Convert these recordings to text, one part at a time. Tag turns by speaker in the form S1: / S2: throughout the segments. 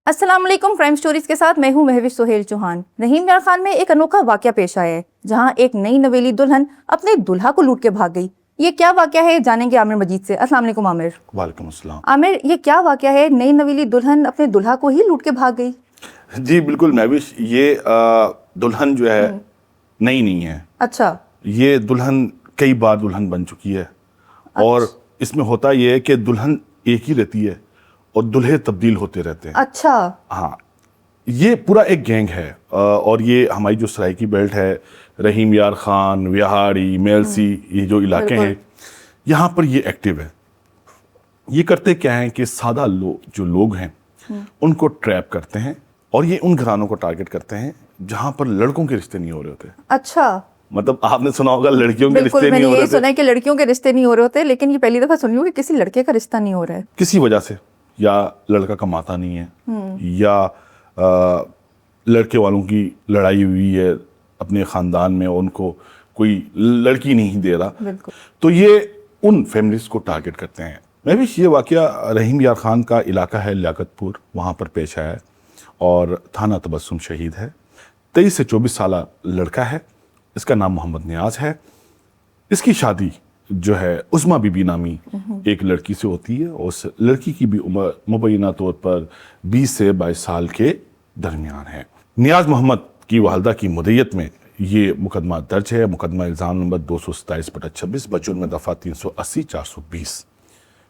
S1: السلام علیکم، prime stories کے ساتھ میں ہوں مہوش سہیل چوہان۔ رحیم یار خان میں ایک انوکھا واقعہ پیش آیا ہے جہاں ایک نئی نویلی دلہن اپنے دلہا کو لوٹ کے بھاگ گئی۔ یہ کیا واقعہ ہے جانیں گے عامر مجید سے۔ السلام علیکم عامر۔
S2: وعلیکم السلام۔
S1: عامر، یہ کیا واقعہ ہے؟ نئی نویلی دلہن اپنے دلہا کو ہی لوٹ کے بھاگ گئی؟
S2: جی بالکل مہوش، یہ دلہن جو ہے نئی نہیں ہے۔
S1: اچھا۔
S2: یہ دلہن کئی بار دلہن بن چکی ہے، اور اس میں ہوتا یہ ہے کہ دلہن ایک ہی رہتی ہے اور دلہے تبدیل ہوتے رہتے ہیں۔
S1: اچھا۔
S2: ہاں، یہ پورا ایک گینگ ہے، اور یہ ہماری جو سرائکی بیلٹ ہے، رحیم یار خان، وہاڑی، میلسی، یہ جو علاقے ہیں یہاں پر یہ ایکٹیو ہے۔ یہ کرتے کیا ہیں کہ سادہ جو لوگ ہیں ان کو ٹریپ کرتے ہیں، اور یہ ان گھرانوں کو ٹارگٹ کرتے ہیں جہاں پر لڑکوں کے رشتے نہیں ہو رہے ہوتے۔
S1: اچھا،
S2: مطلب آپ نے سنا ہوگا لڑکیوں کے
S1: بالکل
S2: رشتے
S1: میں
S2: نہیں
S1: نے
S2: ہو
S1: یہ
S2: رہے
S1: سنا ہے کہ لڑکیوں کے رشتے نہیں ہو رہے ہوتے، لیکن یہ پہلی دفعہ سنی ہوں کہ کسی لڑکے کا رشتہ نہیں ہو رہا ہے
S2: کسی وجہ سے، یا لڑکا کماتا نہیں ہے، یا لڑکے والوں کی لڑائی ہوئی ہے اپنے خاندان میں، ان کو کوئی لڑکی نہیں دے رہا،
S1: بالکل،
S2: تو یہ ان فیملیز کو ٹارگٹ کرتے ہیں۔ میں بھی یہ واقعہ رحیم یار خان کا علاقہ ہے لیاقت پور، وہاں پر پیش آیا ہے، اور تھانہ تبسم شہید ہے۔ 23 سے 24 سالہ لڑکا ہے، اس کا نام محمد نیاز ہے۔ اس کی شادی جو ہے عظمیٰ بی بی نامی ایک لڑکی سے ہوتی ہے، اور اس لڑکی کی بھی عمر مبینہ طور پر 20 سے 22 سال کے درمیان ہے۔ نیاز محمد کی والدہ کی مدعیت میں یہ مقدمہ درج ہے، مقدمہ الزام نمبر 227/26 بجرم میں دفعہ 380 420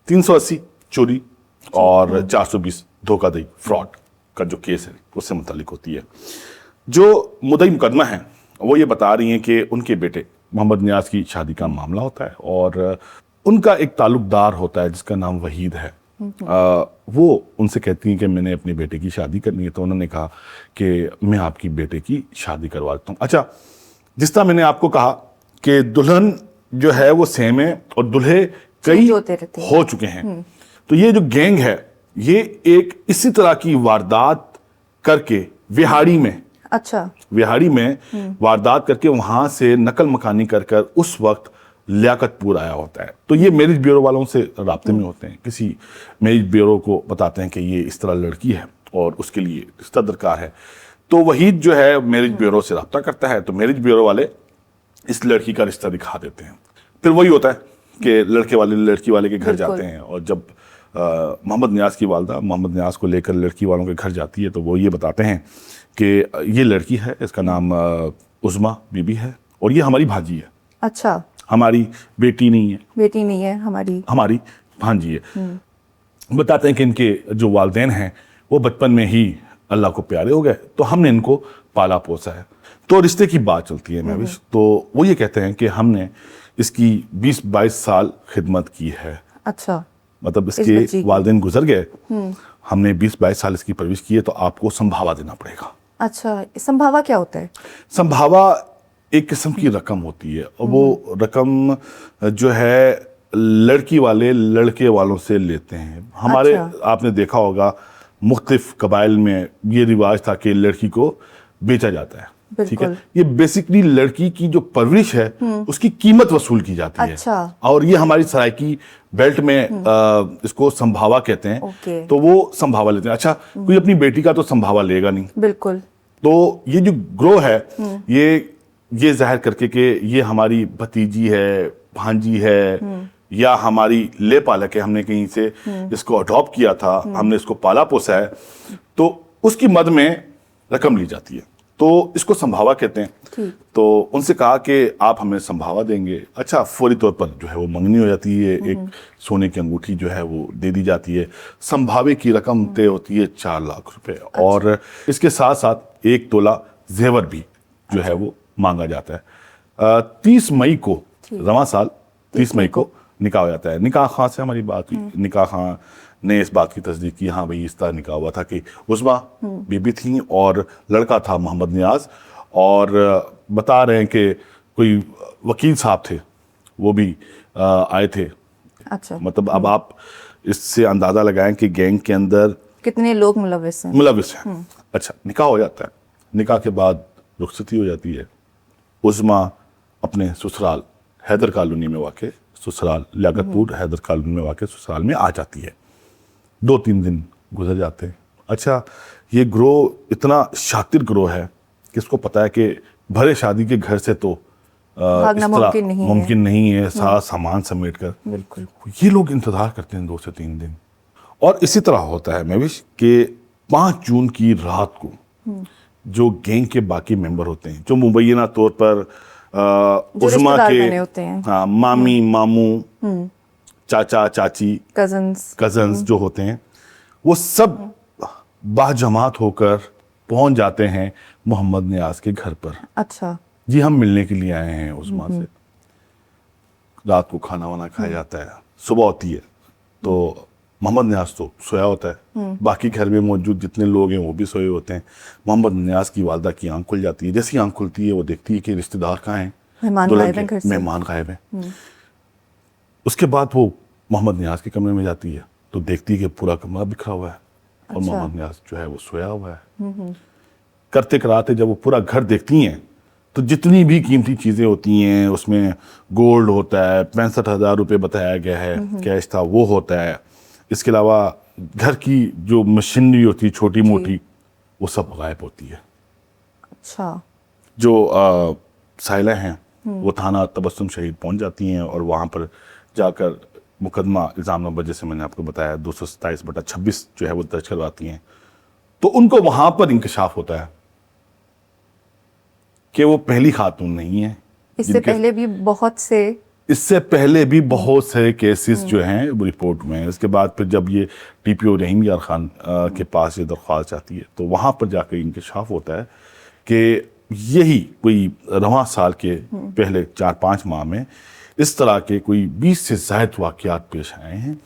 S2: 380 چوری اور 420 دھوکہ دہی فراڈ کا جو کیس ہے اس سے متعلق ہوتی ہے۔ جو مدعی مقدمہ ہیں وہ یہ بتا رہی ہیں کہ ان کے بیٹے محمد نیاز کی شادی کا معاملہ ہوتا ہے، اور ان کا ایک تعلق دار ہوتا ہے جس کا نام وحید ہے۔ وہ ان سے کہتی ہیں کہ میں نے اپنے بیٹے کی شادی کرنی ہے، تو انہوں نے کہا کہ میں آپ کی بیٹے کی شادی کروا دیتا ہوں۔ اچھا، جس طرح میں نے آپ کو کہا کہ دلہن جو ہے وہ سیم ہے اور دلہے کئی ہو چکے ہیں، تو یہ جو گینگ ہے یہ ایک اسی طرح کی واردات کر کے وہاڑی میں واردات کر کے وہاں سے نقل مکانی کر اس وقت لیاقت پور آیا ہوتا ہے۔ تو یہ میرج بیورو والوں سے رابطے میں ہوتے ہیں، کسی میرج بیورو کو بتاتے ہیں کہ یہ اس طرح لڑکی ہے اور اس کے لیے رشتہ درکار ہے، تو وحید جو ہے میرج بیورو سے رابطہ کرتا ہے، تو میرج بیورو والے اس لڑکی کا رشتہ دکھا دیتے ہیں۔ پھر وہی ہوتا ہے کہ لڑکے والے لڑکی والے کے گھر جاتے ہیں، اور جب محمد نیاز کی والدہ محمد نیاز کو لے کر لڑکی والوں کے گھر جاتی ہے تو وہ یہ بتاتے ہیں کہ یہ لڑکی ہے، اس کا نام عظمیٰ بی بی ہے، اور یہ ہماری بھانجی ہے۔
S1: اچھا،
S2: ہماری بیٹی نہیں ہے، ہماری بھانجی ہے۔ بتاتے ہیں کہ ان کے جو والدین ہیں وہ بچپن میں ہی اللہ کو پیارے ہو گئے، تو ہم نے ان کو پالا پوسا ہے۔ تو رشتے کی بات چلتی ہے مہوش، تو وہ یہ کہتے ہیں کہ ہم نے اس کی 20-22 سال خدمت کی ہے۔
S1: اچھا،
S2: مطلب اس کے والدین گزر گئے، ہم نے 20-22 سال اس کی پرورش کی ہے، تو آپ کو سمبھاوا دینا پڑے گا۔
S1: اچھا، سمبھاوا کیا ہوتا ہے؟
S2: سمبھاوا ایک قسم کی رقم ہوتی ہے، اور وہ رقم جو ہے لڑکی والے لڑکے والوں سے لیتے ہیں۔ ہمارے آپ نے دیکھا ہوگا مختلف قبائل میں یہ رواج تھا کہ لڑکی کو بیچا جاتا ہے، ٹھیک ہے؟ یہ بیسکلی لڑکی کی جو پرورش ہے اس کی قیمت وصول کی جاتی ہے، اور یہ ہماری سرائکی بیلٹ میں اس کو سمبھاوا کہتے ہیں، تو وہ سمبھاوا لیتے ہیں۔ اچھا، کوئی اپنی بیٹی کا تو سمبھاوا لے گا نہیں، بالکل۔ تو یہ جو گروہ ہے یہ ظاہر کر کے کہ یہ ہماری بھتیجی ہے، بھانجی ہے، یا ہماری لے پالک ہے، ہم نے کہیں سے اس کو اڈاپٹ کیا تھا، ہم نے اس کو پالا پوسا ہے، تو اس کی مد میں رقم لی جاتی ہے، تو اس کو سمبھاوا کہتے ہیں۔ تو ان سے کہا کہ آپ ہمیں سمبھاوا دیں گے۔ اچھا، فوری طور پر جو ہے وہ منگنی ہو جاتی ہے، ایک سونے کی انگوٹھی جو ہے وہ دے دی جاتی ہے۔ سمبھاوے کی رقم طے ہوتی ہے 4 لاکھ روپے، اور اس کے ساتھ ساتھ 1 تولہ زیور بھی جو ہے وہ مانگا جاتا ہے۔ 30 مئی کو رواں سال 30 مئی کو نکاح ہو جاتا ہے۔ نکاح خاں سے ہماری بات ہوئی، نکاح خاں نے اس بات کی تصدیق کی، ہاں بھئی اس طرح نکاح ہوا تھا کہ عظمیٰ بی بی تھیں اور لڑکا تھا محمد نیاز، اور بتا رہے ہیں کہ کوئی وکیل صاحب تھے وہ بھی آئے تھے۔ مطلب اب آپ اس سے اندازہ لگائیں کہ گینگ کے اندر کتنے لوگ ملوث ہیں۔ اچھا، نکاح ہو جاتا ہے، نکاح کے بعد رخصتی ہو جاتی ہے۔ عظمیٰ اپنے سسرال حیدر کالونی میں واقع سسرال لیاقت پور حیدر کالونی میں واقع سسرال میں آ جاتی ہے۔ 2-3 دن گزر جاتے ہیں، अच्छा ये ग्रोह इतना शातिर ग्रोह है कि इसको पता है कि भरे शादी के घर से तो
S1: भागना
S2: मुमकिन नहीं है सारा सामान समेट कर।
S1: बिल्कुल।
S2: ये लोग इंतजार करते हैं 2 से 3 दिन। और इसी तरह होता है महविश कि 5 जून की रात को जो गैंग के बाकी मेंबर होते हैं, जो मुबैना तौर पर उस्मा
S1: रिश्तेदार
S2: के
S1: बने होते हैं,
S2: हाँ, मामी मामू चाचा चाची कजन्स जो होते हैं, वो सब बाजमात होकर पहुंच जाते हैं मोहम्मद नियाज के घर पर।
S1: अच्छा
S2: जी हम मिलने के लिए आए हैं उस्मा से। रात को खाना वाना खाया जाता है, सुबह होती है तो मोहम्मद नियाज तो सोया होता है, बाकी घर में मौजूद जितने लोग हैं वो भी सोए होते हैं। मोहम्मद नियाज की वालदा की आंख खुल जाती है। जैसी आंख खुलती है वो देखती है कि रिश्तेदार कहाँ हैं, मेहमान गायब हैं। उसके बाद वो मोहम्मद नियाज के कमरे में जाती है तो देखती है कि पूरा कमरा बिखरा हुआ है और मोहम्मद नियाज जो है वो सोया हुआ है। करते कराते जब वो पूरा घर देखती हैं तो जितनी भी कीमती चीज़ें होती हैं, उसमें गोल्ड होता है, 65,000 रुपये बताया गया है कैश था, वो होता है। इसके अलावा घर की जो मशीनरी होती है छोटी मोटी, वो सब गायब होती है।
S1: अच्छा।
S2: जो साइला हैं वो थाना तबस्सुम शहीद पहुंच जाती हैं और वहाँ पर जाकर मुकदमा इल्ज़ाम नंबर जैसे मैंने आपको बताया 227/26 जो है वो दर्ज करवाती हैं। तो उनको वहाँ पर इंकशाफ होता है कि वो पहली खातून नहीं है।
S1: इससे पहले भी बहुत से
S2: केसेस जो हैं वो रिपोर्ट में हैं। इसके बाद फिर जब ये टीपीओ रहीम यार खान के पास ये दरख्वास्त जाती है तो वहाँ पर जाकर इंकशाफ होता है कि यही कोई रवां साल के पहले 4-5 माह में इस तरह के कोई 20 से ज़ायद वाक़यात पेश आए हैं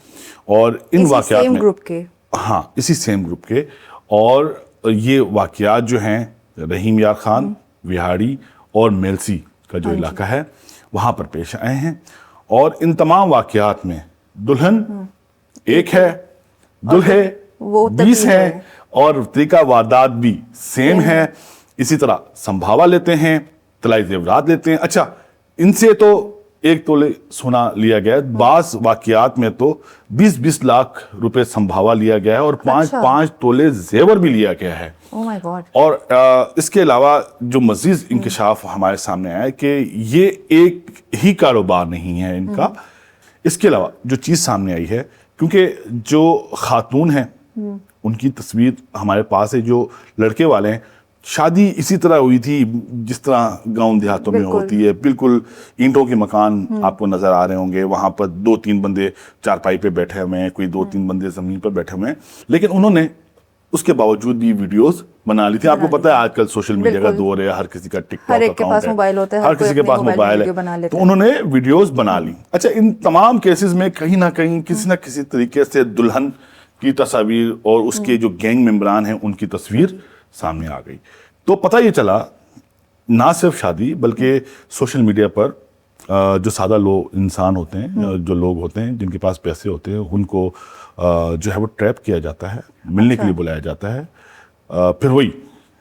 S2: और इन वाक़यात में
S1: ग्रुप के
S2: हाँ इसी सेम ग्रुप के, और ये वाक़यात जो हैं रहीम यार खान, विहाड़ी और मेलसी का जो इलाका है वहाँ पर पेश आए हैं। और इन तमाम वाक़यात में दुल्हन एक है, दुल्हे 20 हैं और तरीका वारदात भी सेम है। इसी तरह संभावा लेते हैं, तलाई जेवरात लेते हैं। अच्छा इनसे तो 1 तोले सोना लिया गया है, बास वाक़यात में तो 20-20 लाख रुपए संभावा लिया गया है और 5-5 तोले जेवर भी लिया गया है।
S1: Oh my God.
S2: और इसके अलावा जो मजीद इंकशाफ हमारे सामने आया कि ये एक ही कारोबार नहीं है इनका। इसके अलावा जो चीज़ सामने आई है, क्योंकि जो खातून हैं उनकी तस्वीर हमारे पास है, जो लड़के वाले हैं शादी इसी तरह हुई थी जिस तरह गांव देहातों में होती है, बिल्कुल ईंटों के मकान आपको नजर आ रहे होंगे। वहां पर 2-3 बंदे चारपाई पे बैठे हुए हैं, कोई 2-3 बंदे जमीन पर बैठे हुए हैं, लेकिन उन्होंने उसके बावजूद भी वीडियोस बना ली थी। आपको पता है आजकल सोशल मीडिया का दौर है, हर किसी का टिकटॉक अकाउंट है, हर किसी के पास मोबाइल है, तो उन्होंने वीडियोस बना ली। अच्छा इन तमाम केसेस में कहीं ना कहीं किसी ना किसी तरीके से दुल्हन की तस्वीर और उसके जो गैंग मेंबरान हैं उनकी तस्वीर सामने आ गई। तो पता ये चला ना सिर्फ शादी बल्कि सोशल मीडिया पर जो सादा लोग इंसान होते हैं, जो लोग होते हैं जिनके पास पैसे होते हैं, उनको जो है वो ट्रैप किया जाता है, मिलने के लिए बुलाया जाता है, फिर वही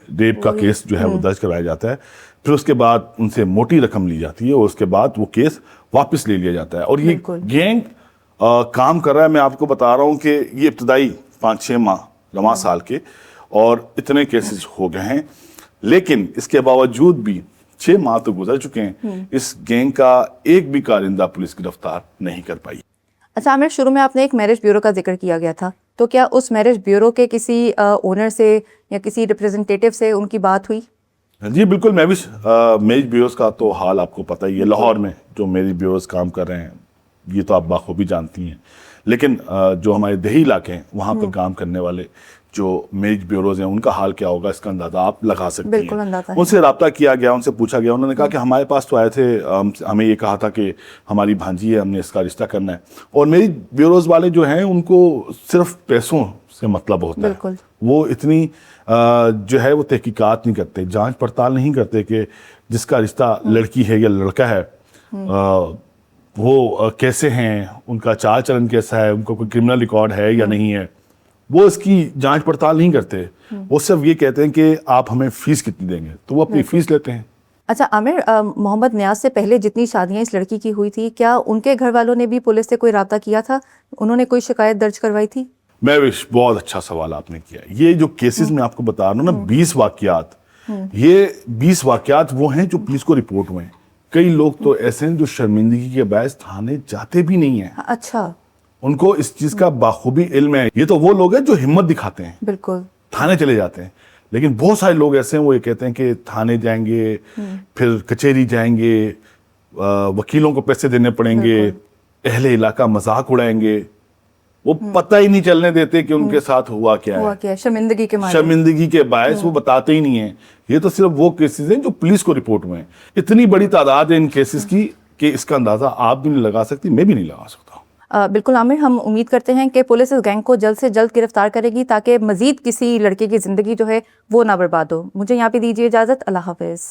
S2: रेप का केस जो है वो दर्ज करवाया जाता है, फिर उसके बाद उनसे मोटी रकम ली जाती है और उसके बाद वो केस वापस ले लिया जाता है। और ये गैंग काम कर रहा है। मैं आपको बता रहा हूँ कि ये इब्तदाई 5-6 माह रवां साल के और इतने केसेस हो गए हैं, लेकिन इसके बावजूद भी 6 माह तो गुजर चुके हैं, इस गैंग का एक भी कारिंदा पुलिस गिरफ्तार नहीं कर पाई।
S1: अच्छा आमिर, शुरू में आपने एक मैरिज ब्यूरो का जिक्र किया गया था, तो क्या उस मैरिज ब्यूरो के किसी ओनर से या किसी रिप्रेजेंटेटिव से उनकी बात हुई?
S2: जी बिल्कुल मैविश, मैरिज ब्यूरोज का तो हाल आपको पता ही है। लाहौर में जो मैरिज ब्यूरोज काम कर रहे हैं ये तो आप बाखूबी जानती हैं, लेकिन जो हमारे देही इलाके हैं वहाँ पर काम करने वाले जो मैरिज ब्यूरोज हैं उनका हाल क्या होगा इसका अंदाजा आप लगा सकते हैं। उनसे रब्ता किया गया, उनसे पूछा गया, उन्होंने कहा कि हमारे पास तो आए थे, हमें ये कहा था कि हमारी भांजी है, हमने इसका रिश्ता करना है। और मैरिज ब्यूरोज वाले जो हैं उनको सिर्फ पैसों से मतलब होता है, वो इतनी जो है वो तहकीकात नहीं करते, जांच पड़ताल नहीं करते कि जिसका रिश्ता लड़की है या लड़का है वो कैसे हैं, उनका चाल चलन कैसा है, उनका कोई क्रिमिनल रिकॉर्ड है या नहीं है, वो इसकी जांच पड़ताल नहीं करते। वो सिर्फ ये कहते हैं कि आप हमें फीस कितनी देंगे, तो वो अपनी फीस लेते हैं।
S1: अच्छा आमिर, मोहम्मद नियाज से पहले जितनी शादियां इस लड़की की हुई थी, क्या उनके घर वालों ने भी पुलिस से कोई राब्ता किया था? उन्होंने कोई शिकायत दर्ज करवाई थी?
S2: महविश, बहुत अच्छा सवाल आपने किया। ये जो केसेस मैं आपको बता रहा हूँ ना, 20 वाकयात, ये 20 वाकयात वो हैं जो पुलिस को रिपोर्ट हुए हैं। कई लोग तो ऐसे हैं जो शर्मिंदगी के बायस थाने जाते भी नहीं हैं,
S1: अच्छा,
S2: उनको इस चीज का बाखूबी इल्म है। ये तो वो लोग हैं जो हिम्मत दिखाते हैं,
S1: बिल्कुल,
S2: थाने चले जाते हैं। लेकिन बहुत सारे लोग ऐसे हैं, वो ये कहते हैं कि थाने जाएंगे, फिर कचहरी जाएंगे, वकीलों को पैसे देने पड़ेंगे, अहले इलाका मजाक उड़ाएंगे, वो पता ही नहीं चलने देते कि उनके साथ हुआ क्या
S1: हुआ
S2: है।
S1: क्या है, शर्मिंदगी के मारे।
S2: शर्मिंदगी के बायस वो बताते ही नहीं है। ये तो सिर्फ वो केसेस हैं जो पुलिस को रिपोर्ट हुए हैं। इतनी बड़ी तादाद है इन केसेस की कि इसका अंदाजा आप भी नहीं लगा सकती, मैं भी नहीं लगा सकता।
S1: बिल्कुल आमिर, हम उम्मीद करते हैं कि पुलिस इस गैंग को जल्द से जल्द गिरफ्तार करेगी ताकि मजीद किसी लड़के की ज़िंदगी जो है वो ना बर्बाद हो। मुझे यहाँ पे दीजिए इजाज़त। अल्लाह हाफिज़।